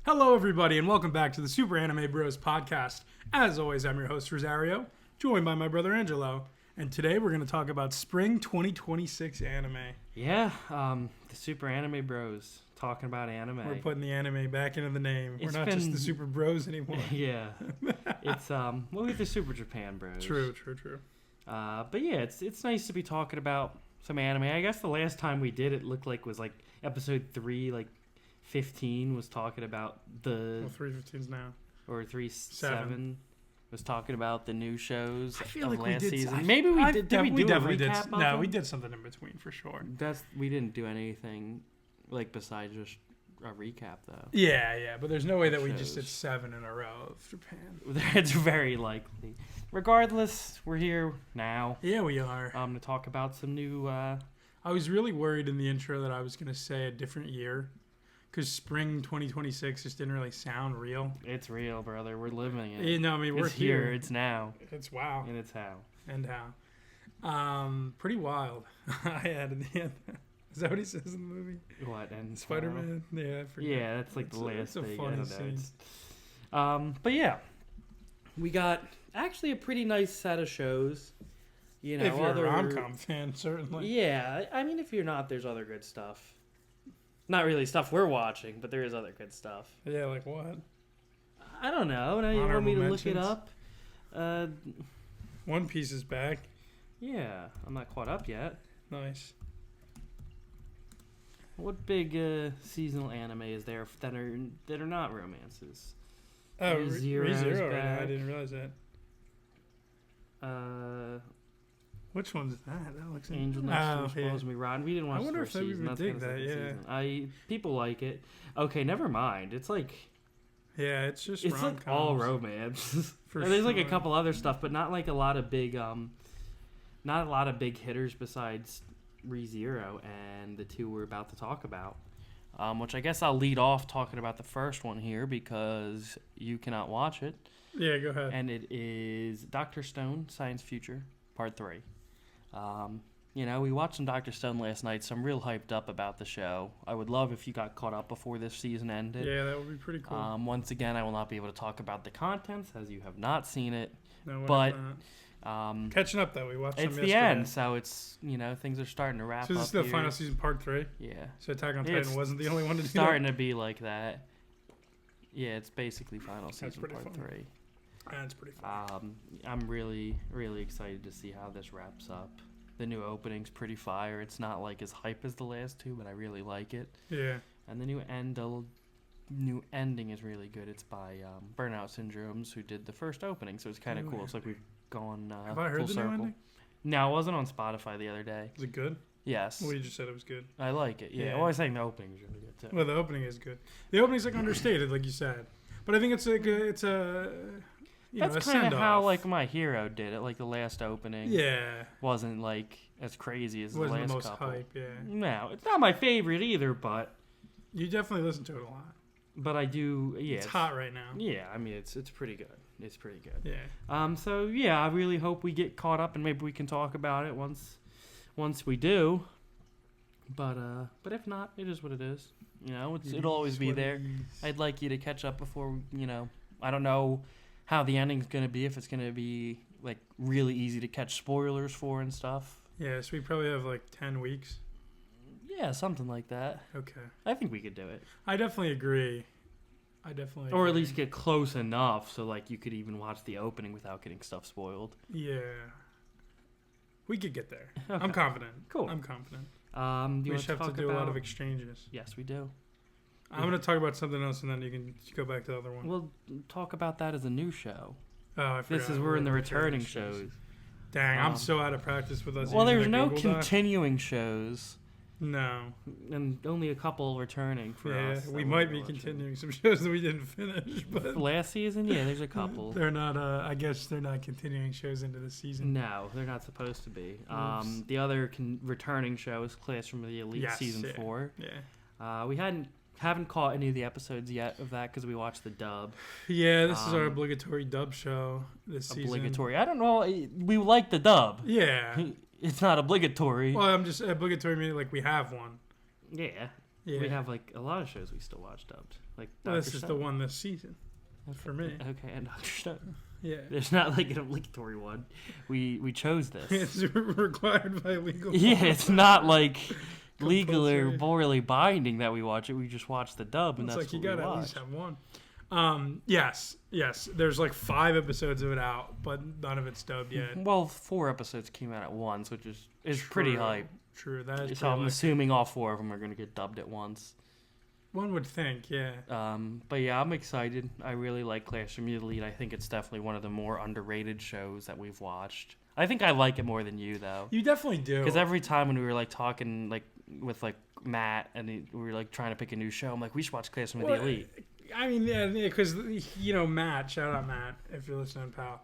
Hello, everybody, and welcome back to the Super Anime Bros podcast. As always, I'm your host, Rosario, joined by my brother, Angelo. And today we're going to talk about spring 2026 anime. Yeah, the Super Anime Bros talking about anime. We're putting the anime back into the name. We're not just the Super Bros anymore. Yeah, it's we're the Super Japan Bros. True. But yeah, it's nice to be talking about some anime. I guess the last time we did it looked like was like episode 3, like 15 was talking about the 315's now. Or 37 was talking about the new shows I feel of like last we did. season. Maybe we did. Did we do a recap of No, them? we did something in between for sure. We didn't do anything like besides just a recap though. Yeah, but there's no way that we Shows. just did 7 in a row of Japan. It's very likely. Regardless, we're here now. Yeah, we are. To talk about some new. I was really worried in the intro that I was going to say a different year. Because spring 2026 just didn't really sound real. It's real, brother. We're living it. Yeah, no, I mean, we're it's here. It's now. It's wow. And it's how. And how. Pretty wild. I added the end. Is that what he says in the movie? What? And Spider-Man? Yeah, I forget. Yeah, that's like the last thing. It's a funny scene. But yeah. We got actually a pretty nice set of shows. You know, if you're a rom-com fan, certainly. Yeah. I mean, if you're not, there's other good stuff. Not really stuff we're watching, but there is other good stuff. Yeah, like what? I don't know. Now you want me to look it up? One Piece is back. Yeah, I'm not caught up yet. Nice. What big seasonal anime is there that are not romances? Oh, Re:Zero's Re:Zero. back. I didn't realize that. Uh, Which one's that? That looks Angel Next Door Spoils Me Rotten. We didn't watch the first season. I wonder if they would dig that. Yeah. People like it. Okay, never mind. It's like it's just it's rom-coms. like all romance. For There's sure. like a couple other stuff, but not like a lot of big not a lot of big hitters besides Re:Zero and the two we're about to talk about. Which I guess I'll lead off talking about the first one here because you cannot watch it. Yeah, go ahead. And it is Dr. Stone, Science Future, Part 3. We watched some Dr. Stone last night, so I'm real hyped up about the show. I would love if you got caught up before this season ended. Yeah, that would be pretty cool. Once again, I will not be able to talk about the contents as you have not seen it. No, but catching up though, we watched some it's yesterday. the end, so it's things are starting to wrap up. So this is the here. final season, Part 3. Yeah. So Attack on It's Titan wasn't the only one to do starting that. to be like that. Yeah, it's basically final season pretty Part fun. 3. That's pretty fun. I'm really, really excited to see how this wraps up. The new opening's pretty fire. It's not like as hype as the last two, but I really like it. Yeah. And the new ending is really good. It's by Burnout Syndromes, who did the first opening, so it's kind of cool. It's like we've gone Have I heard full the circle. new ending? No, it wasn't on Spotify the other day. Is it good? Yes. Well, you just said it was good. I like it. Yeah. Yeah. Well, I was saying the opening's really good too. Well, the opening is good. The opening's like understated, like you said. But I think it's like That's kind of how like My Hero did it. Like the last opening. Yeah. Wasn't like as crazy as It wasn't the last the most couple. hype, yeah. No, it's not my favorite either, but You definitely listen to it a lot. I do. Yeah, It's hot right now. Yeah, I mean it's pretty good. It's pretty good. Yeah. So yeah, I really hope we get caught up and maybe we can talk about it once we do. But if not, it is what it is. It'll always be there. I'd like you to catch up before. I don't know how the ending's gonna be. If it's gonna be like really easy to catch spoilers for and stuff. Yeah, so we probably have like 10 weeks. Yeah, something like that. Okay. I think we could do it. I definitely agree. Or at least get close enough so like you could even watch the opening without getting stuff spoiled. Yeah. We could get there. Okay. I'm confident. Cool. I'm confident. Do you We just have to do a lot of exchanges. Yes, we do. I'm going to talk about something else and then you can go back to the other one. We'll talk about that as a new show. Oh, I forgot. We're in the returning shows. Dang, I'm so out of practice with us. Well, using there's the no Google Doc. continuing shows. No. And only a couple returning for us. Yeah, we might be continuing some shows that we didn't finish, but last season, yeah, there's a couple. They're not. I guess they're not continuing shows into the season. No, they're not supposed to be. The other returning show is Classroom of the Elite season 4. Yeah. We haven't caught any of the episodes yet of that because we watched the dub. Yeah, this is our obligatory dub show this season. Obligatory. I don't know. We like the dub. Yeah. It's not obligatory. Well, I'm just obligatory meaning like we have one. Yeah. We have like a lot of shows we still watch dubbed. Like Well, Dr. this is Stone. the one this season for me. Okay, and Dr. Stone. Yeah. There's not like an obligatory one. We chose this. It's required by legal. Yeah, it's not like legal or Compulsory. morally binding that we watch it. We just watch the dub, and It's that's like you what we gotta at watch. least have one. Yes. There's like 5 episodes of it out, but none of it's dubbed yet. Well, 4 episodes came out at once, which is pretty True. hype. True. That is. So pretty I'm hype. assuming all 4 of them are gonna get dubbed at once. One would think, yeah. But yeah, I'm excited. I really like Classroom Elite. I think it's definitely one of the more underrated shows that we've watched. I think I like it more than you though, You definitely do. because every time when we were like talking like with like Matt and we were like trying to pick a new show, I'm like, we should watch Classroom of the Elite. I mean, yeah, because Matt, shout out Matt if you're listening, pal,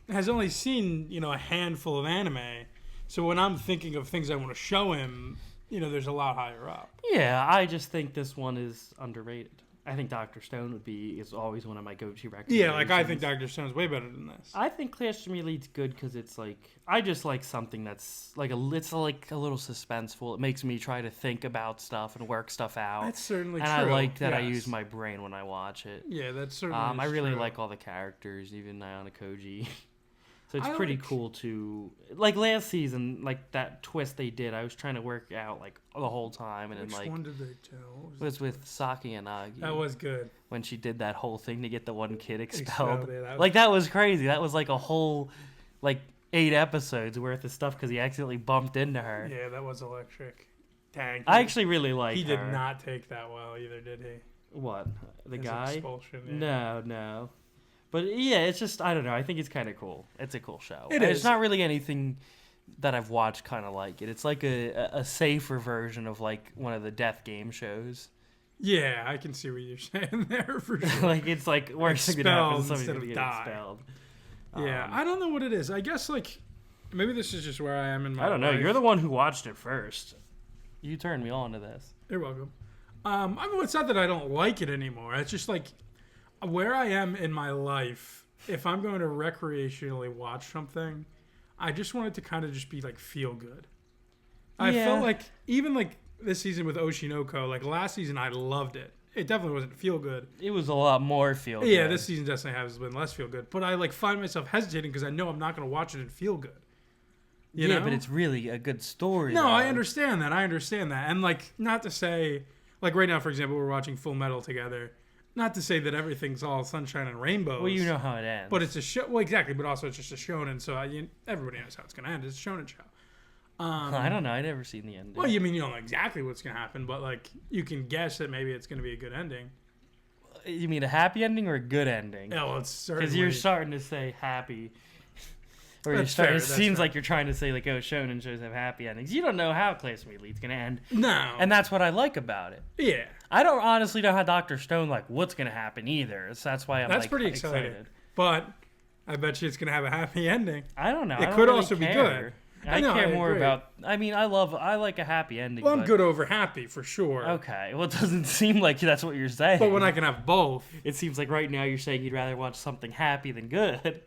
has only seen a handful of anime. So when I'm thinking of things I want to show him, there's a lot higher up. Yeah, I just think this one is underrated. I think Dr. Stone is always one of my go-to recommendations. Yeah, like I think Dr. Stone's way better than this. I think Classroom Elite's good because it's like I just like something that's like it's like a little suspenseful. It makes me try to think about stuff and work stuff out. That's certainly and true. I like that I yes. use my brain when I watch it. Yeah, that's certainly. I really true. like all the characters, even Ayana Koji. So it's I pretty like- cool to like last season, like that twist they did. I was trying to work out like the whole time, and Which then like one did they tell? What it was with Saki and Nagi. That was good. When she did that whole thing to get the one kid expelled. Yeah, that was- Like that was crazy. That was like a whole like 8 episodes worth of stuff because he accidentally bumped into her. Yeah, that was electric. Dang. I actually really like he her. did not take that well either, did he? What? The His guy? expulsion, yeah. No. But yeah, it's just I don't know. I think it's kind of cool. It's a cool show. It And is. It's not really anything that I've watched kind of like it. It's like a safer version of like one of the death game shows. Yeah, I can see what you're saying there for sure. Like it's like worst thing that happens, Expelled somebody's instead gonna of get die. expelled. Yeah, I don't know what it is. I guess like maybe this is just where I am in my I don't know. life. You're the one who watched it first. You turned me on to this. You're welcome. I mean, it's not that I don't like it anymore. It's just like where I am in my life. If I'm going to recreationally watch something, I just want it to kind of just be like feel good. I Yeah. felt like even like this season with Oshinoko, like last season, I loved it. It definitely wasn't feel good. It was a lot more feel good. Yeah, this season definitely has been less feel good. But I like find myself hesitating because I know I'm not going to watch it and feel good. You yeah, know? but it's really a good story. No, though. I understand that. And like, not to say, like right now, for example, we're watching Full Metal together. Not to say that everything's all sunshine and rainbows. Well, you know how it ends. But it's a show. Well, exactly. But also, it's just a shonen. So everybody knows how it's going to end. It's a shonen show. I don't know. I never seen the ending. Well, you don't know exactly what's going to happen, but like you can guess that maybe it's going to be a good ending. You mean a happy ending or a good ending? Yeah, well, it's certainly. Because you're starting to say happy. Or you're That's starting, fair, it that's seems fair. like you're trying to say like, oh, shonen shows have happy endings. You don't know how Classroom Elite's gonna end, No. and that's what I like about it. Yeah. I don't honestly know how Dr. Stone like what's gonna happen either. So that's why I'm That's like pretty exciting. But I bet you it's going to have a happy ending. I don't know. It I don't could really also be care. good. I know, care I more agree. about. I mean, I like a happy ending. Well, I'm but- good over happy for sure. Okay. Well, it doesn't seem like that's what you're saying. But when I can have both. it seems like right now you're saying you'd rather watch something happy than good.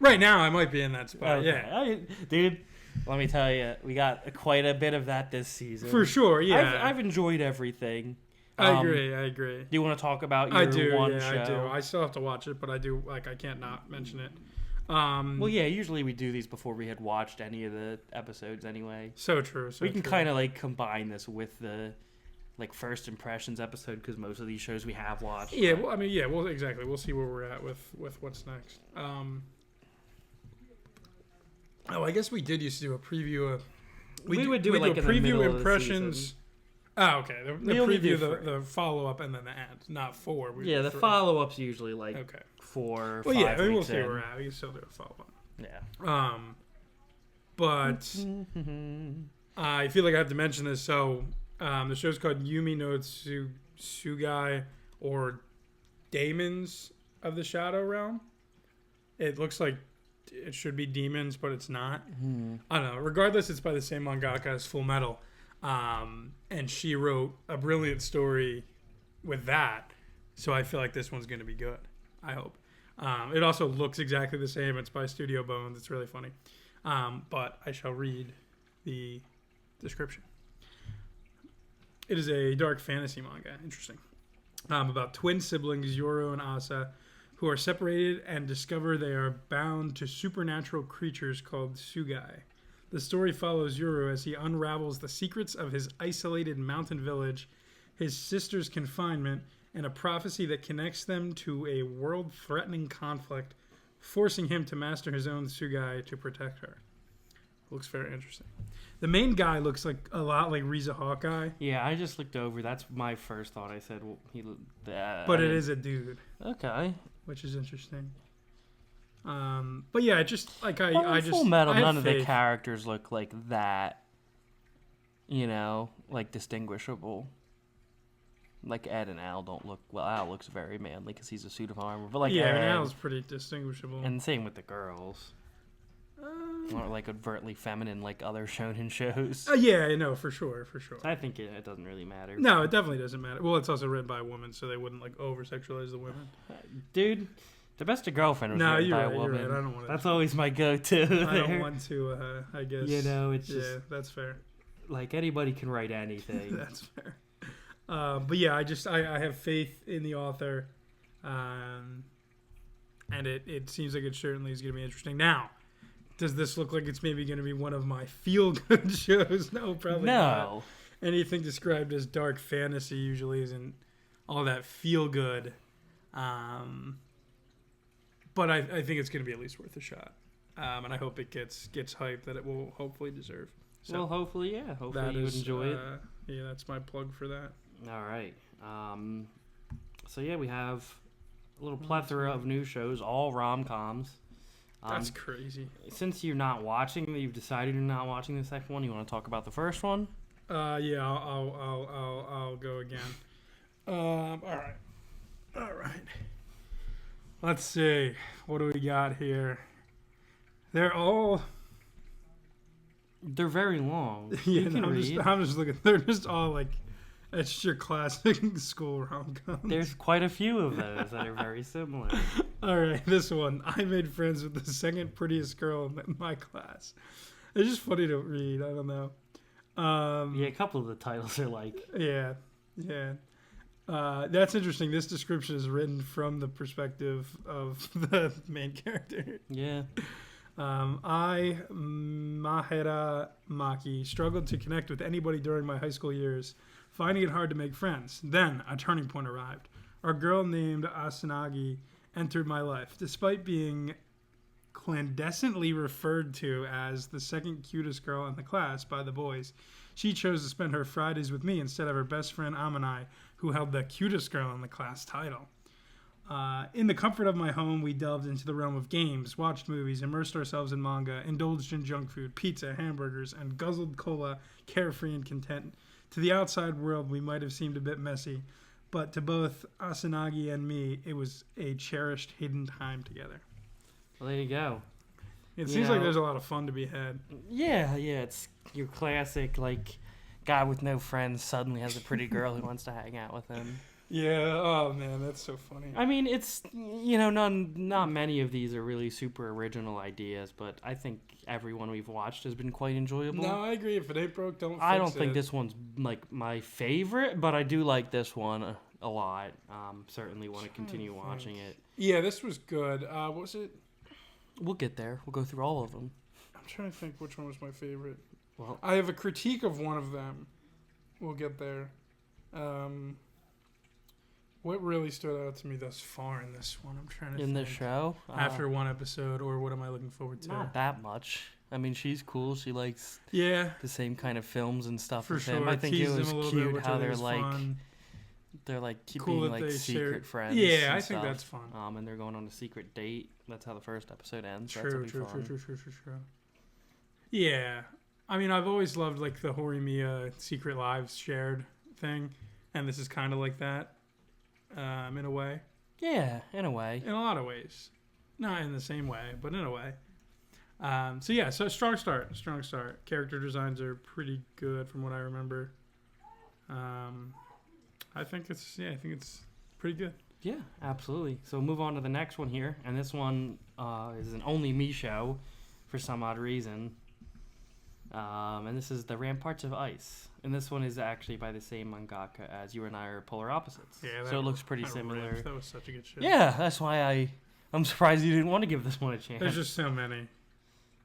Right now, I might be in that spot. Okay. Yeah. Dude, let me tell you, we got quite a bit of that this season. For sure, yeah. I've enjoyed everything. I agree. Do you want to talk about your I do, one yeah, show? I do. I still have to watch it, but I do, like, I can't not mention it. Well, yeah, usually we do these before we had watched any of the episodes anyway. So true. So we can true. kind of like combine this with the like first impressions episode because most of these shows we have watched. Yeah, well, I mean, yeah, well, exactly. We'll see where we're at with what's next. I guess we did used to do a preview of. We would do it, like, a in the preview middle of the impressions. season. Oh, okay. The We only do preview, three. the follow up, and then the end. Not 4. We Yeah, do the 3. follow up's usually like Okay. 4, Well, 5 yeah, maybe we'll weeks see where in. we're at. We can still do a follow up. Yeah. But I feel like I have to mention this. So the show's called Yumi no Tsugai, or Daemons of the Shadow Realm. It looks like it should be demons, but it's not. I don't know. Regardless, it's by the same mangaka as Full Metal. And she wrote a brilliant story with that. So I feel like this one's going to be good. I hope. It also looks exactly the same. It's by Studio Bones. It's really funny. But I shall read the description. It is a dark fantasy manga. Interesting. about twin siblings Yoru and Asa, who are separated and discover they are bound to supernatural creatures called Sugai. The story follows Yoru as he unravels the secrets of his isolated mountain village, his sister's confinement, and a prophecy that connects them to a world-threatening conflict, forcing him to master his own Sugai to protect her. Looks very interesting. The main guy looks like a lot like Riza Hawkeye, Yeah, I just looked over. That's my first thought. I said, well, but it is a dude, okay. which is interesting. But yeah, just like Well, I in just Full Metal, I have none of the faith. characters look like that. You know, like distinguishable. Like Ed and Al don't look. Well, Al looks very manly because he's a suit of armor. But like yeah, Ed, and Al's pretty distinguishable. and same with the girls. Aren't like overtly feminine like other shonen shows. Yeah, no, for sure. I think it doesn't really matter. No, it definitely doesn't matter. Well, it's also written by a woman, so they wouldn't like over sexualize the women. Dude, The Best of Girlfriend was No, written you're by right. a You're woman. right. I don't want to. That's always my go-to. I don't there. want to. I guess. You know, it's Yeah, just that's fair. like anybody can write anything. That's fair. But yeah, I have faith in the author, and it seems like it certainly is going to be interesting. Now, does this look like it's maybe going to be one of my feel-good shows? No, probably not. No. Anything described as dark fantasy usually isn't all that feel-good. But I think it's going to be at least worth a shot. And I hope it gets hype that it will hopefully deserve. So Well, hopefully, yeah. Hopefully that you would is, enjoy it. Yeah, that's my plug for that. All right. So yeah, we have a little plethora of new shows, all rom-coms. That's crazy. Since you've decided you're not watching the second one, you want to talk about the first one? Yeah, I'll go again. All right. Let's see. What do we got here? They're very long. yeah. You can read. I'm just looking. They're just all like, it's your classic school rom-coms. There's quite a few of those that are very similar. All right, this one. I made friends with the second prettiest girl in my class. It's just funny to read. I don't know. Yeah, a couple of the titles are like. Yeah. That's interesting. This description is written from the perspective of the main character. Yeah. I, Mahera Maki, struggled to connect with anybody during my high school years, finding it hard to make friends. Then, a turning point arrived. A girl named Asanagi entered my life. Despite being clandestinely referred to as the second cutest girl in the class by the boys, she chose to spend her Fridays with me instead of her best friend Amanai, who held the cutest girl in the class title. In the comfort of my home, we delved into the realm of games, watched movies, immersed ourselves in manga, indulged in junk food, pizza, hamburgers, and guzzled cola, carefree and content. To the outside world, we might have seemed a bit messy, but to both Asanagi and me, it was a cherished hidden time together. Well, there you go. It You seems like know- there's a lot of fun to be had. Yeah, it's your classic, like, guy with no friends suddenly has a pretty girl who wants to hang out with him. Yeah, oh man, that's so funny. I mean, it's, not many of these are really super original ideas, but I think everyone we've watched has been quite enjoyable. No, I agree. If it ain't broke, don't fix it. I don't think this one's, like, my favorite, but I do like this one a lot. Certainly want to continue watching it. Yeah, this was good. What was it? We'll get there. We'll go through all of them. I'm trying to think which one was my favorite. Well, I have a critique of one of them. We'll get there. What really stood out to me thus far in this one? I'm trying to in think. the show, After one episode, or what am I looking forward to? not that much. I mean, she's cool. She likes Yeah, the same kind of films and stuff for as sure. him. I think Teased it was him a little bit, cute which I how think they're was like fun. Cool being that like they secret shared- friends. Yeah, and I think stuff. that's fun. And they're going on a secret date. That's how the first episode ends. So True. that's gonna be fun. True. Yeah, I mean, I've always loved like the Horimiya Secret Lives shared thing, and this is kind of like that, in a way. Yeah, in a way. In a lot of ways, not in the same way, but in a way. So strong start. Character designs are pretty good from what I remember. I think it's pretty good. Yeah, absolutely. So move on to the next one here, and this one is an only me show, for some odd reason. And this is the Ramparts of Ice. And this one is actually by the same mangaka as You and I Are Polar Opposites. Yeah, so it looks pretty similar. That was such a good show. Yeah, that's why I'm surprised you didn't want to give this one a chance. There's just so many.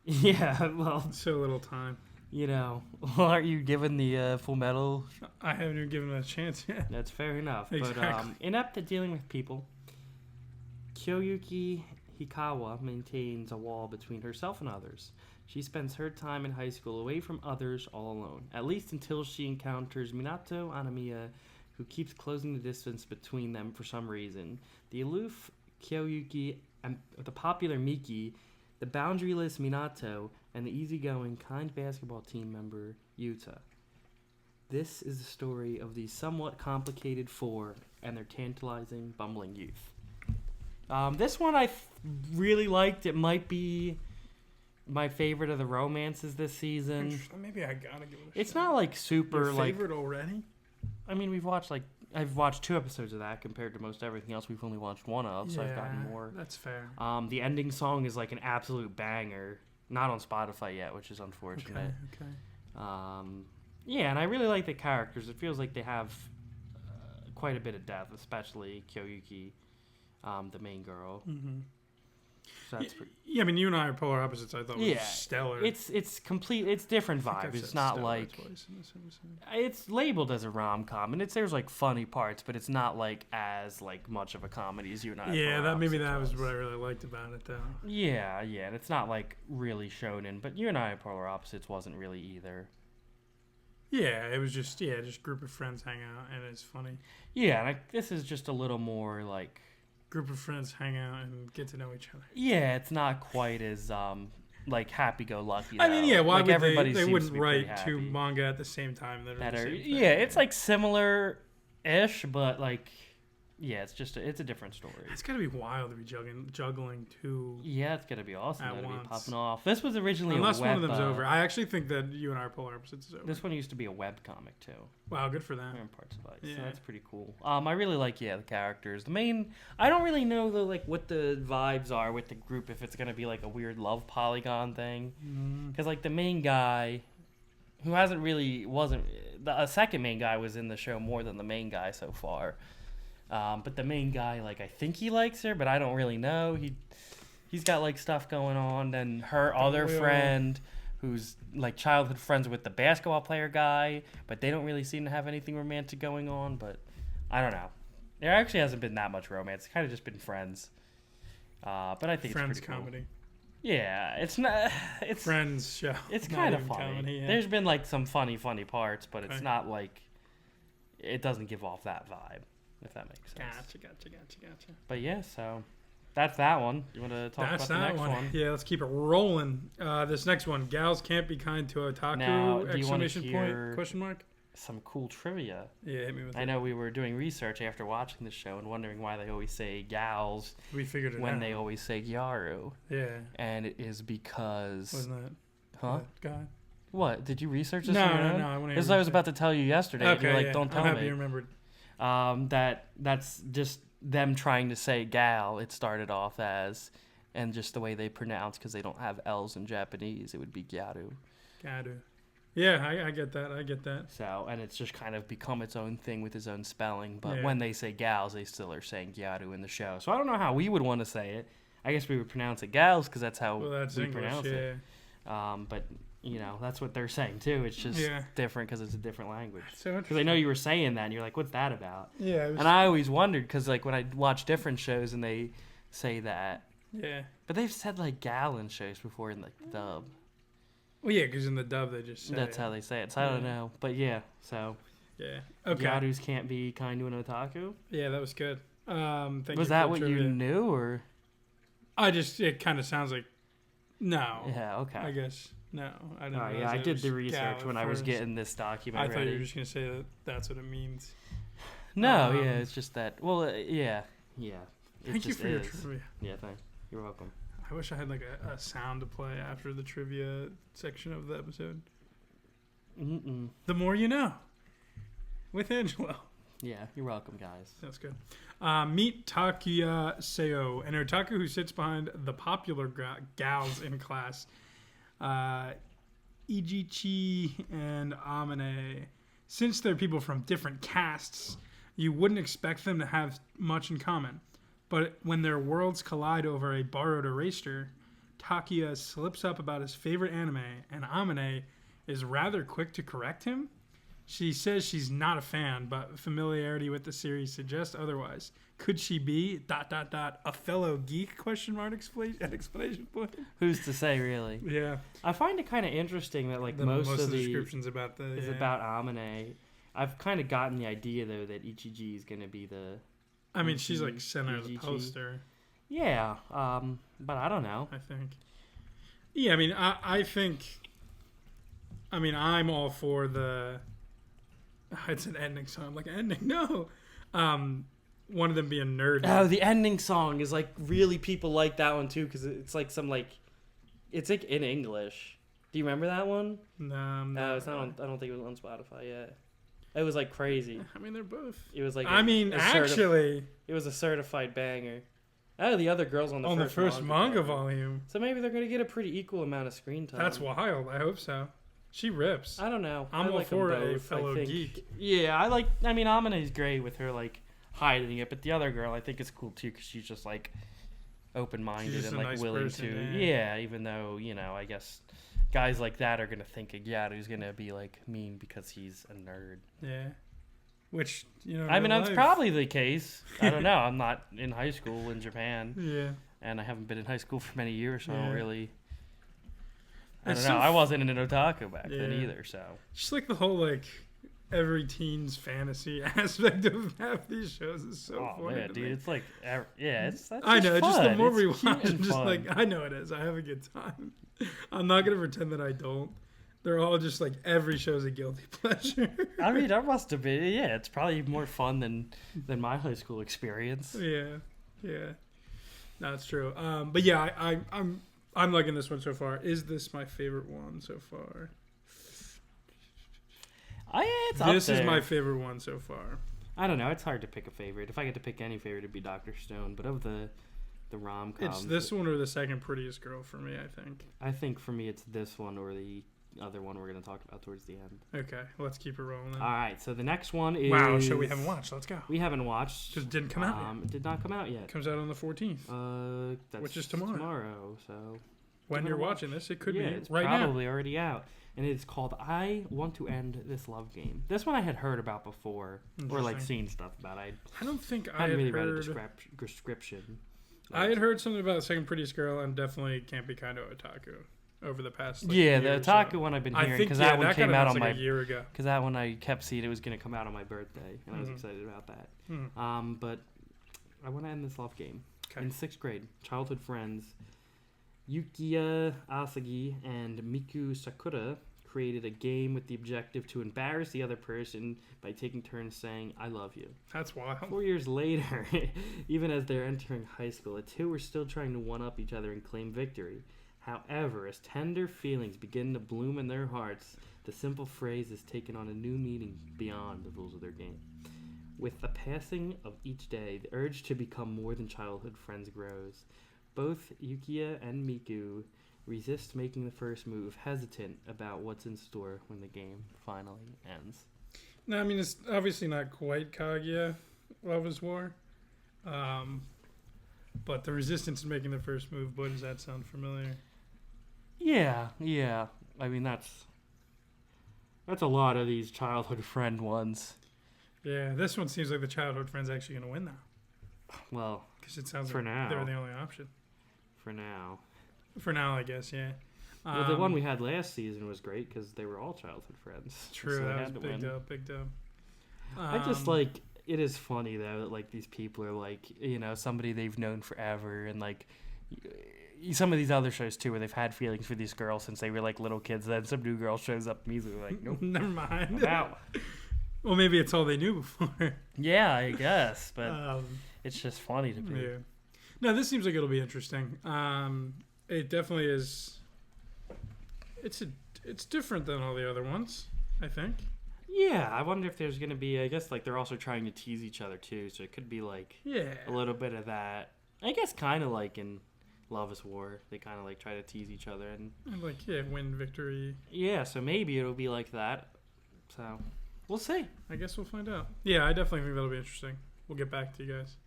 Yeah, well, So little time. you know, aren't you given the Full Metal? I haven't even given it a chance yet. That's fair enough. Exactly. But inept at dealing with people, Kyoyuki Hikawa maintains a wall between herself and others. She spends her time in high school away from others all alone, at least until she encounters Minato Anamiya, who keeps closing the distance between them for some reason. The aloof Kyoyuki, and the popular Miki, the boundaryless Minato, and the easygoing, kind basketball team member Yuta. This is the story of these somewhat complicated four and their tantalizing, bumbling youth. This one I really liked. It might be my favorite of the romances this season. Maybe I gotta give it a shot. It's not like super Your like. favorite already? I mean, I've watched 2 episodes of that compared to most everything else we've only watched 1 of, so I've gotten more. That's fair. The ending song is like an absolute banger. Not on Spotify yet, which is unfortunate. Okay. Yeah, and I really like the characters. It feels like they have quite a bit of depth, especially Kyoyuki, the main girl. Mm-hmm. So that's pretty. Yeah, I mean, You and I Are Polar Opposites. I thought was stellar. It's complete. It's different I think vibe. I've It's said not stellar like twice in this episode. it's labeled as a rom-com, and there's like funny parts, but it's not like as like much of a comedy as You and I. Are Yeah, Polar that Opposites was what I really liked about it, though. Yeah, and it's not like really shonen, but You and I Are Polar Opposites wasn't really either. Yeah, it was just group of friends hang out, and it's funny. Yeah, and this is just a little more like. Group of friends hang out and get to know each other. Yeah, it's not quite as like happy-go-lucky. I mean, yeah, why like would everybody they seems to wouldn't be pretty write 2 happy. manga at the same time that are the same thing. Yeah, it's like similar-ish, but like, yeah, it's a different story. It's gotta be wild to be juggling 2. Yeah, it's gonna be awesome At to be once. popping off. This was originally Unless a web. one of them's over. I actually think that You and I Are Polar Opposites is over. This one used to be a web comic too. Wow, good for them. Parts of Ice. Yeah. So that's pretty cool. I really like the characters. The main, I don't really know though like what the vibes are with the group. If it's gonna be like a weird love polygon thing, because like the main guy, who wasn't the second main guy was in the show more than the main guy so far. But the main guy, like I think he likes her, but I don't really know. He's got like stuff going on. Then her other friend, who's like childhood friends with the basketball player guy, but they don't really seem to have anything romantic going on. But I don't know. There actually hasn't been that much romance. It's kind of just been friends. But I think Friends it's pretty comedy. Cool. Yeah, it's not. It's Friends show. It's Not kind of even funny. comedy, yeah. There's been like some funny parts, but it's Okay. not like it doesn't give off that vibe, if that makes sense. Gotcha. But yeah, so that's that one. You want to talk That's about the that next one? Yeah, let's keep it rolling. This next one, gals can't be kind to otaku! Now, do you wanna Exclamation hear- point? Question mark. Some cool trivia. Yeah, hit me with I it. know we were doing research after watching the show and wondering why they always say gals We figured it when out. they always say gyaru, Yeah. and it is because Wasn't that? huh? God. What did you research this? No, on your no, own? no. I want to. This is what I was about to tell you yesterday. and you're like, don't tell I'm happy me. you remembered. That's just them trying to say gal. It started off as, and just the way they pronounce, because they don't have L's in Japanese, it would be gyaru. Gadu. Yeah, I get that. I get that. So, and it's just kind of become its own thing with its own spelling. But Yeah. when they say gals, they still are saying gyaru in the show. So I don't know how we would want to say it. I guess we would pronounce it gals because that's how Well, that's we English. pronounce Yeah. it. But you know, that's what they're saying too. It's just Yeah. different because it's a different language. So Because interesting. I know you were saying that, and you're like, "What's that about?" Yeah. It was, And I always wondered because, like, when I watch different shows and they say that, yeah. but they've said like gal in shows before in like the dub. Well, yeah, because in the dub they just say That's it. how they say it. So I don't Yeah. know, but yeah. So Yeah. Okay. gyarus can't be kind to an otaku. Yeah, that was good. Thank you Was for that the what trivia. you knew, or It kind of sounds like. No. yeah? Okay. I guess. No. I didn't. Oh, yeah, realize I it did was the gal research at when I was first. getting this document I thought ready. you were just gonna say that that's what it means. No, Um, yeah, it's just that. Well, yeah. It Thank you just for your is. trivia. Yeah, thanks. You're welcome. I wish I had like a sound to play after the trivia section of the episode. Mm-mm. The more you know. With Angelo. Yeah, you're welcome, guys. That's good. Meet Takuya Seo, an otaku who sits behind the popular gals in class. Ijichi and Amane. Since they're people from different castes, you wouldn't expect them to have much in common. But when their worlds collide over a borrowed eraser, Takuya slips up about his favorite anime, and Amane is rather quick to correct him. She says she's not a fan, but familiarity with the series suggests otherwise. Could she be ... a fellow geek ? Explanation point. Who's to say, really? Yeah. I find it kind of interesting that like most of the descriptions about the is about Amane. I've kind of gotten the idea though that Ichiji is gonna be the. I mean, she's like center of the poster. Yeah, but I don't know. I think. Yeah, I mean, I think. I mean, I'm all for the. It's an ending song. Like ending, no. One of them being nerd. Oh, the ending song is like really people like that one too because it's like some like, it's like in English. Do you remember that one? No, it's not on. I don't think it was on Spotify yet. It was like crazy. I mean, they're both. It was like. Actually, it was a certified banger. Oh, the other girls on the first manga volume. So maybe they're gonna get a pretty equal amount of screen time. That's wild. I hope so. She rips. I don't know. I'm all like for a fellow geek. Yeah, I mean, Amane's great with her like hiding it, but the other girl I think is cool too because she's just like open-minded and like nice willing person, to. Yeah, even though I guess guys like that are gonna think Gyaru's gonna be like mean because he's a nerd. Yeah. Which I mean, that's probably the case. I don't know. I'm not in high school in Japan. Yeah. And I haven't been in high school for many years, so I don't really. I don't know. I wasn't an otaku back then either, so. Just like the whole like every teen's fantasy aspect of half these shows is so funny. Yeah, dude, it's like that's I know. Fun. Just the more we watch, I'm just fun. like I know it is. I have a good time. I'm not gonna pretend that I don't. They're all just like every show's a guilty pleasure. I mean, that must have been. Yeah, it's probably more fun than my high school experience. Yeah. No, that's true. But yeah, I'm liking this one so far. Is this my favorite one so far? This is my favorite one so far. I don't know. It's hard to pick a favorite. If I get to pick any favorite, it'd be Dr. Stone. But of the rom-coms, it's this one or the second prettiest girl for me, I think. I think for me, it's this one or the other one we're going to talk about towards the end. Okay, let's keep it rolling then. All right, so the next one is... Wow, show we haven't watched. Let's go. We haven't watched. Because it didn't come out yet. It did not come out yet. It comes out on the 14th. Which is tomorrow. So when you're watching this, it could be it's right now. Probably already out. And it's called I Want to End This Love Game. This one I had heard about before, or like seen stuff about. I don't think I hadn't had really heard... read a description. I had heard something about the second prettiest girl, and definitely Can't Be Kind to Otaku over the past. Like, the Otaku one I've been hearing because that one came out on my a year ago. Because that one I kept seeing it was going to come out on my birthday, and I was excited about that. But I want to end this love game. In 6th grade, childhood friends Yukiya Asagi and Miku Sakura created a game with the objective to embarrass the other person by taking turns saying, I love you. That's wild. 4 years later, even as they're entering high school, the two are still trying to one-up each other and claim victory. However, as tender feelings begin to bloom in their hearts, the simple phrase is taken on a new meaning beyond the rules of their game. With the passing of each day, the urge to become more than childhood friends grows. Both Yukiya and Miku resist making the first move, hesitant about what's in store when the game finally ends. No, I mean, it's obviously not quite Kaguya Love is War. But the resistance in making the first move, boy, does that sound familiar. Yeah. I mean, that's a lot of these childhood friend ones. Yeah, this one seems like the childhood friend's actually going to win now. Well, because it sounds for like now, they're the only option. For now, I guess, yeah. Well, the one we had last season was great because they were all childhood friends. True, so that was big dub. I just like, it is funny though that like these people are like, somebody they've known forever, and like some of these other shows too where they've had feelings for these girls since they were like little kids. Then some new girl shows up immediately like, nope, never mind. I'm out. Well, maybe it's all they knew before. Yeah, I guess, but it's just funny to me. Yeah. No, this seems like it'll be interesting. It definitely is. It's different than all the other ones, I think. Yeah, I wonder if there's gonna be. I guess like they're also trying to tease each other too, so it could be like a little bit of that. I guess kind of like in love is war. They kind of like try to tease each other, and like, yeah, win victory. yeah, so maybe it'll be like that. So we'll see. I guess we'll find out. Yeah, I definitely think that'll be interesting. We'll get back to you guys.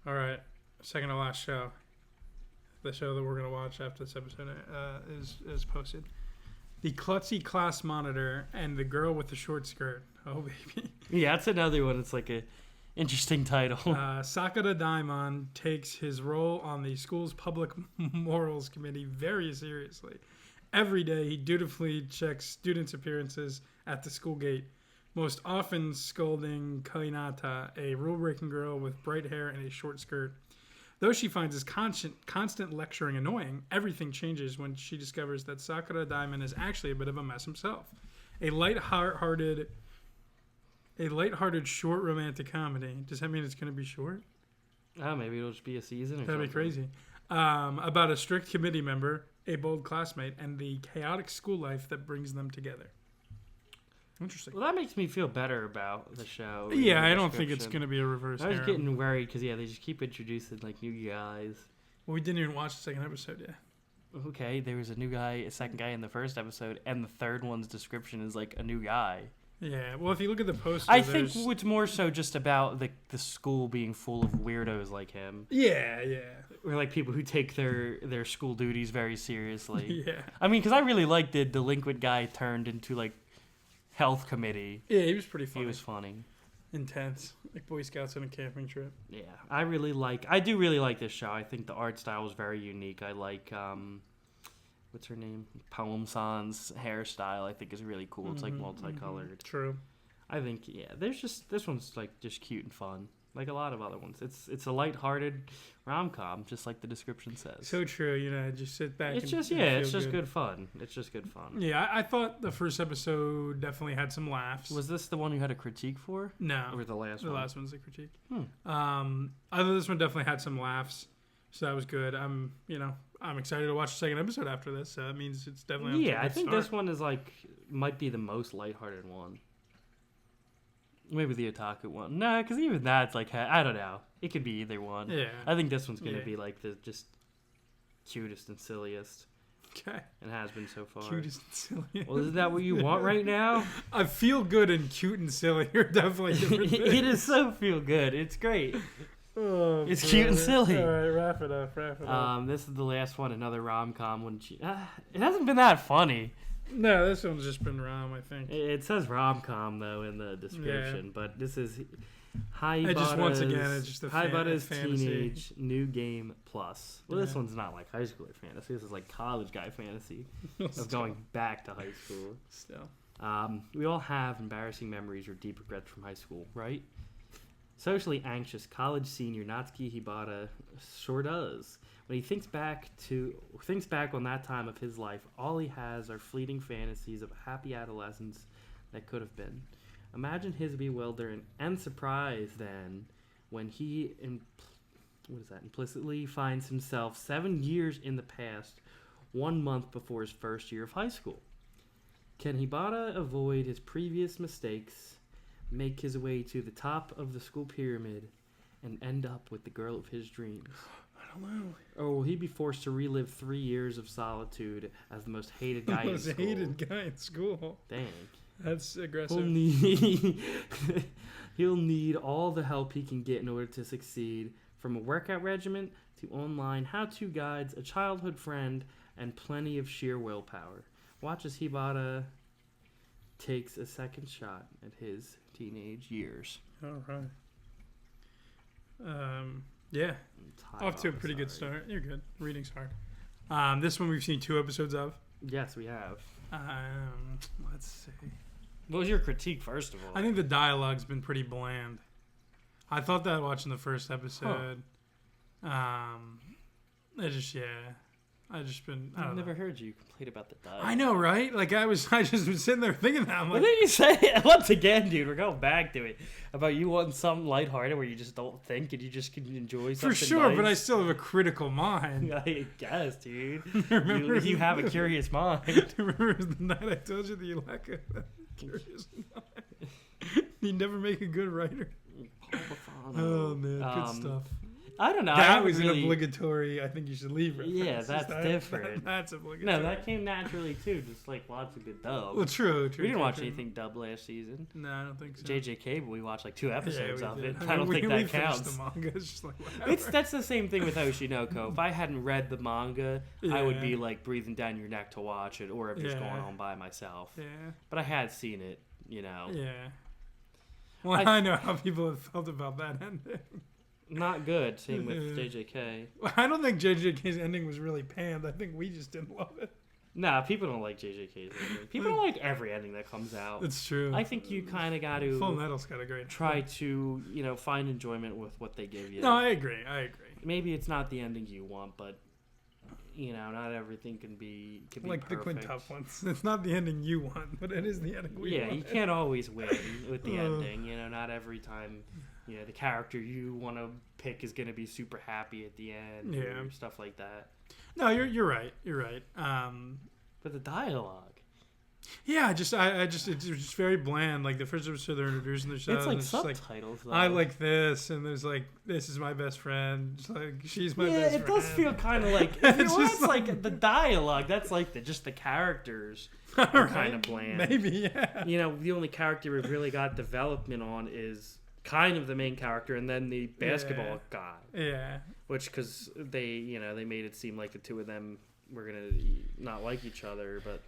All right, second to last show. The show that we're gonna watch after this episode is posted. The Klutzy Class Monitor and the Girl with the Short Skirt. Oh baby. Yeah, that's another one. It's like a interesting title. Sakura Daimon takes his role on the school's public morals committee very seriously. Every day, he dutifully checks students' appearances at the school gate, most often scolding Kainata, a rule-breaking girl with bright hair and a short skirt. Though she finds his constant lecturing annoying, everything changes when she discovers that Sakura Daimon is actually a bit of a mess himself. A light-hearted short romantic comedy. Does that mean it's going to be short? Oh, maybe it'll just be a season or That'd something. be crazy. About a strict committee member, a bold classmate, and the chaotic school life that brings them together. Interesting. Well, that makes me feel better about the show. Yeah, I don't think it's going to be a reverse I was harem. getting worried because, yeah, they just keep introducing, like, new guys. Well, we didn't even watch the second episode yet. Okay, there was a second guy in the first episode, and the third one's description is, like, a new guy. Yeah, well, if you look at the poster, I think it's more so just about the school being full of weirdos like him. Yeah. Or, like, people who take their school duties very seriously. Yeah. I mean, because I really liked the delinquent guy turned into, like, health committee. Yeah, he was pretty funny. He was funny. Intense. Like Boy Scouts on a camping trip. Yeah, I do really like this show. I think the art style is very unique. I like, what's her name? Poem San's hairstyle, I think, is really cool. It's like multicolored. True. I think, yeah, this one's like just cute and fun. Like a lot of other ones. It's a lighthearted rom-com, just like the description says. So true, just sit back it's and just feel good fun. It's just good fun. Yeah, I thought the first episode definitely had some laughs. Was this the one you had a critique for? No. Or the last one? The last one's a critique. I thought this one definitely had some laughs, so that was good. I'm excited to watch the second episode after this, so that means it's definitely Yeah, I think this one is might be the most lighthearted one. Maybe the otaku one. Nah, because even that's like, I don't know. It could be either one. Yeah. I think this one's going to be like the just cutest and silliest. Okay. And has been so far. Cutest and silliest. Well, isn't that what you want right now? I feel good and cute and silly are definitely different things. It is so feel good. It's great. Oh, It's cute and silly. All right, wrap it up. This is the last one, another rom-com. It hasn't been that funny. No, this one's just been rom, I think. It says rom-com, though, in the description, but this is it's just a Haibara's fantasy. Teenage New Game Plus. Well, this Yeah. one's not like high schooler fantasy. This is like college guy fantasy of going back to high school. Still. We all have embarrassing memories or deep regrets from high school, right? Socially anxious college senior Natsuki Hibara sure does. When he thinks back on that time of his life, all he has are fleeting fantasies of happy adolescence that could have been. Imagine his bewilderment and surprise then when he implicitly finds himself 7 years in the past, 1 month before his first year of high school. Can Hibara avoid his previous mistakes, make his way to the top of the school pyramid, and end up with the girl of his dreams? I don't know. Or will he be forced to relive 3 years of solitude as the most hated guy in school? Hated guy in school. Dang. That's aggressive. He'll need all the help he can get in order to succeed, from a workout regimen to online how-to guides, a childhood friend, and plenty of sheer willpower. Watch as Hibara takes a second shot at his teenage years. All right. Yeah. Off to a pretty good start. You're good. Reading's hard. This one we've seen 2 episodes of. Yes, we have. Let's see. What was your critique, first of all? I think the dialogue's been pretty bland. I thought that watching the first episode. I've never heard you complain about the dialogue. I know, right? Like I just was sitting there thinking that. I'm What like, did you say? Once again, dude, we're going back to it. About you wanting something lighthearted where you just don't think and you just can enjoy something for sure, nice. but I still have a critical mind. I guess, dude. Remember you have a curious mind. Remember the night I told you that you lack a curious mind? You never make a good writer. Oh man, good stuff. I don't know. I That haven't was an really... obligatory. I think you should leave. Reference. Yeah, that's different. That's obligatory. No, that came naturally too. Just like lots of good dubs. Well, true. We didn't watch anything dubbed last season. No, I don't think so. JJK, but we watched like 2 episodes of it. I I don't think that counts. The manga. It's just like That's the same thing with Oshinoko. If I hadn't read the manga, I would be like breathing down your neck to watch it, or if just going on by myself. Yeah. But I had seen it, you know. Yeah. Well, I know how people have felt about that ending. Not good. Same with JJK. I don't think JJK's ending was really panned. I think we just didn't love it. Nah, people don't like JJK's ending. People don't like every ending that comes out. It's true. I think you kind of got to Full Metal's got a great try to, find enjoyment with what they give you. No, I agree. Maybe it's not the ending you want, but not everything can be like perfect. the Quintup ones. It's not the ending you want, but it is the ending we want. Yeah, you can't always win with the ending. Not every time. The character you want to pick is going to be super happy at the end. Or stuff like that. No, you're right. You're right. But the dialogue. Yeah, it's just very bland. Like the first episode, they're introducing themselves. It's like subtitles. Like, I like this, and there's like, this is my best friend. It's like she's my best friend. Yeah, it does feel kind of like it's like the dialogue. That's like just the characters are kind of bland. Maybe, yeah. The only character we've really got development on is kind of the main character, and then the basketball guy. Yeah. Which, because they made it seem like the two of them were gonna not like each other, but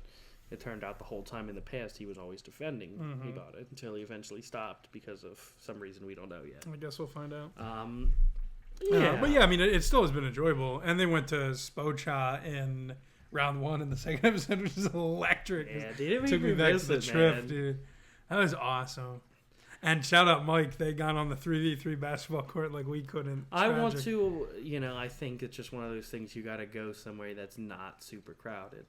it turned out the whole time in the past he was always defending about it until he eventually stopped because of some reason we don't know yet. I guess we'll find out. But yeah, I mean, it still has been enjoyable. And they went to Spocha in round 1 in the second episode, which is electric. Yeah, dude, it took me back to the trip, man. dude. That was awesome. And shout out Mike, they got on the 3v3 basketball court like we couldn't. I want to, I think it's just one of those things you got to go somewhere that's not super crowded.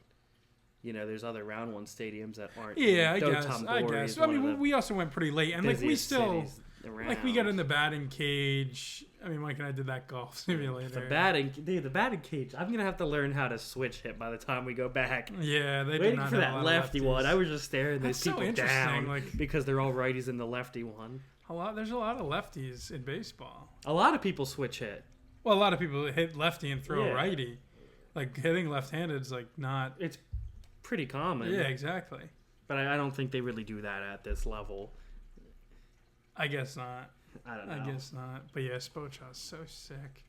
There's other round 1 stadiums that aren't. Yeah, I guess. I mean, we also went pretty late, and like we still, like we got in the batting cage. I mean, Mike and I did that golf simulator. The batting cage. I'm gonna have to learn how to switch hit by the time we go back. Yeah, they waiting for that lefty one. I was just staring these people down because they're all righties in the lefty one. There's a lot of lefties in baseball. A lot of people switch hit. Well, a lot of people hit lefty and throw righty. Like hitting left-handed is like not. It's pretty common. Yeah, exactly. But I don't think they really do that at this level. I guess not. I don't know. I guess not. But yeah, Spocha is so sick.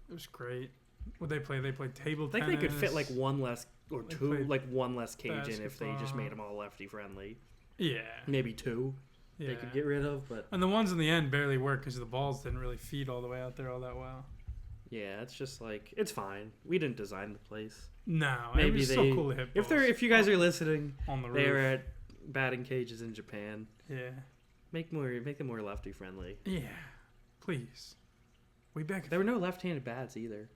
It was great. What they play? They played table tennis. I think they could fit like one less or two, like one less cage in if they just made them all lefty friendly. Yeah. Maybe 2. Yeah. They could get rid of, but. And the ones in the end barely worked because the balls didn't really feed all the way out there all that well. Yeah, it's just like it's fine. We didn't design the place. No, maybe it was so cool to hit balls. If you guys are listening, on the roof. They're at batting cages in Japan. Yeah. Make them more lefty friendly. Yeah, please. There were no left-handed bats either.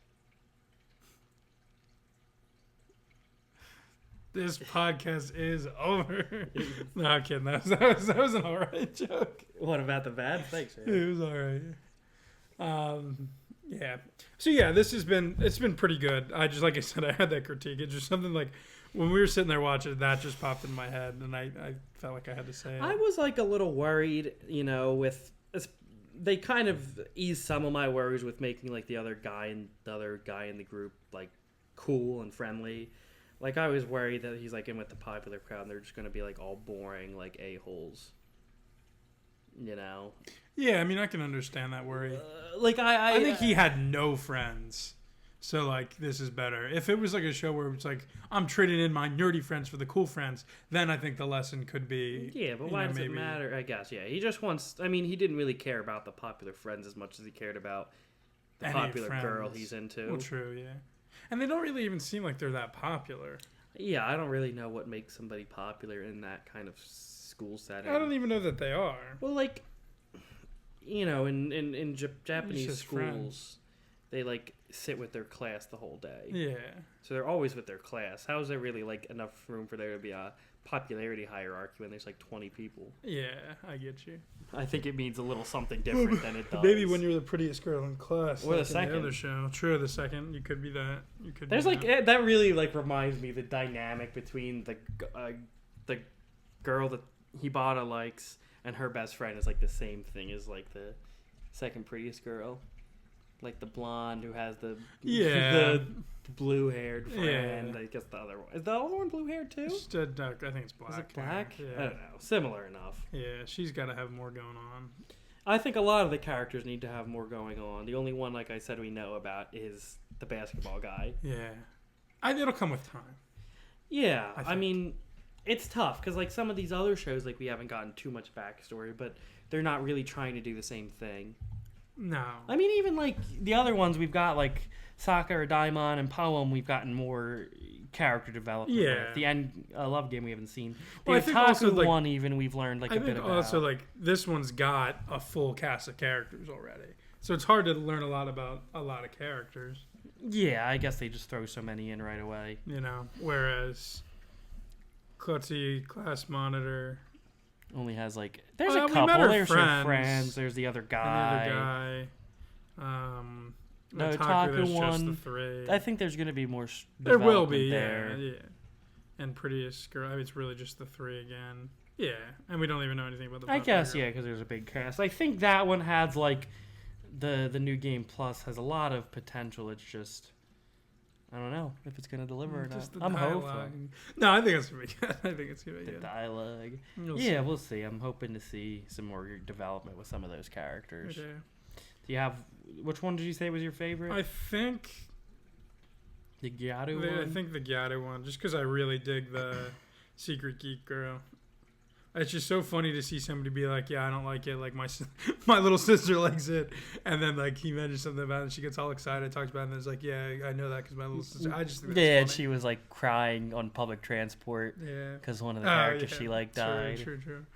This podcast is over. No, I'm kidding. That was an alright joke. What about the bats? Thanks, man. It was alright. Yeah. So yeah, it's been pretty good. I said, I had that critique. It's just something like when we were sitting there watching, that just popped in my head, and I felt like I had to say it. I was like a little worried, they kind of eased some of my worries with making like the other guy in the group like cool and friendly. Like I was worried that he's like in with the popular crowd and they're just gonna be like all boring like a-holes. Yeah, I mean I can understand that worry. I think he had no friends. So, like, this is better. If it was, like, a show where it's like, I'm trading in my nerdy friends for the cool friends, then I think the lesson could be... Yeah, but why does it matter? I guess, yeah. He just wants... I mean, he didn't really care about the popular friends as much as he cared about the popular girl he's into. Well, true, yeah. And they don't really even seem like they're that popular. Yeah, I don't really know what makes somebody popular in that kind of school setting. I don't even know that they are. Well, like, in Japanese schools... Friends. They, like, sit with their class the whole day. Yeah. So they're always with their class. How is there really, like, enough room for there to be a popularity hierarchy when there's, like, 20 people? Yeah, I get you. I think it means a little something different than it does. Maybe when you're the prettiest girl in class. Or like the second. In the other show. True, the second. You could be that. There's, like, that really, like, reminds me the dynamic between the girl that Hibata likes and her best friend is, like, the same thing as, like, the second prettiest girl. like the blonde who has the Yeah. the blue-haired friend. Yeah. I guess the other one is the other one blue-haired too. Just a duck. I think it's black. Is it black? Yeah. I don't know. Similar enough. Yeah, she's got to have more going on. I think a lot of the characters need to have more going on. The only one, like I said, we know about is the basketball guy. Yeah. It'll come with time. Yeah, I I think. mean, it's tough because like some of these other shows, like we haven't gotten too much backstory, but they're not really trying to do the same thing. No. I mean, even like the other ones we've got, like Soccer, Daimon, and Poem, we've gotten more character development. Yeah. With. The end Love Game we haven't seen. The Well, I think also, Otaku like- one even we've learned like I a bit think about. also like this one's got a full cast of characters already, so it's hard to learn a lot about a lot of characters. Yeah, I guess they just throw so many in right away. You know, whereas Klutzy, Class Monitor, Only has like there's Well, a we couple. met her There's her friends. friends. There's the other and guy. the other guy, The Otaku, Otaku there's just the one, three. I think there's gonna be more. There will be, development there. yeah. And Prettiest Girl. I mean, it's really just the three again. Yeah, and we don't even know anything about the. I Puppet guess Girl. yeah, because there's a big cast. I think that one has like the new game plus has a lot of potential. It's just I don't know if it's gonna deliver or not. Just the I'm hopeful. dialogue. No, I think it's gonna be good. I think it's gonna be The good. dialogue. We'll Yeah, see. we'll see. I'm hoping to see some more development with some of those characters. Okay. Do you have which one did you say was your favorite? I think The Gyaru I one. think the Gato one, just because I really dig the Secret Geek Girl. It's just so funny to see somebody be like, "Yeah, I don't like it. Like my little sister likes it," and then like he mentions something about it, and she gets all excited, talks about it, and it's like, "Yeah, I know that because my little sister." I just think that's Yeah, and funny. she was like crying on public transport Yeah. because one of the Oh, characters yeah. she liked died. True.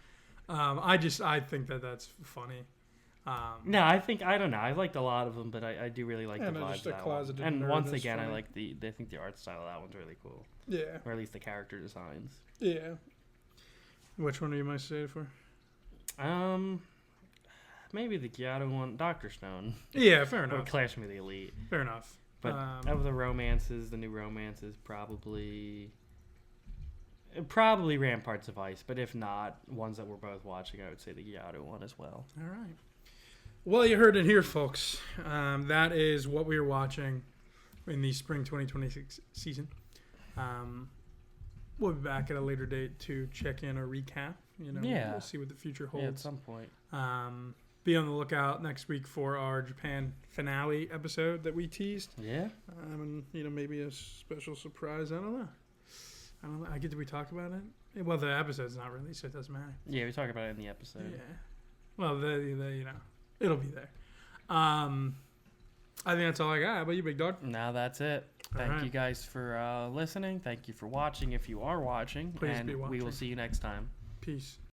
I think that's funny. No, I don't know. I liked a lot of them, but I do really like Yeah, the no, vibes just of a that one. closeted And nerd once is again, I funny. like I think the art style of that one's really cool, Yeah. or at least the character designs. Yeah. Which one are you most excited for? Maybe the Gyato one, Doctor Stone, Yeah, fair or enough. Clash of the Elite. Fair enough. But of the romances, the new romances, probably Ramparts of Ice. But if not, ones that we're both watching, I would say the Gyato one as well. All right. Well, you heard it here, folks. That is what we are watching in the spring 2026 season. We'll be back at a later date to check in or recap. You know, Yeah. we'll see what the future Yeah, at holds. some point. Be on the lookout next week for our Japan finale episode that we teased. Yeah. And maybe a special surprise. I don't know. Did we talk about it? Well, the episode's not released, so it doesn't matter. Yeah, we talk about it in the episode. Yeah. Well, it'll be there. I think that's all I got. How about you, big dog? Now that's it. All Thank right. you guys for listening. Thank you for watching if you are watching. Please and be we will watching. see you next time. Peace.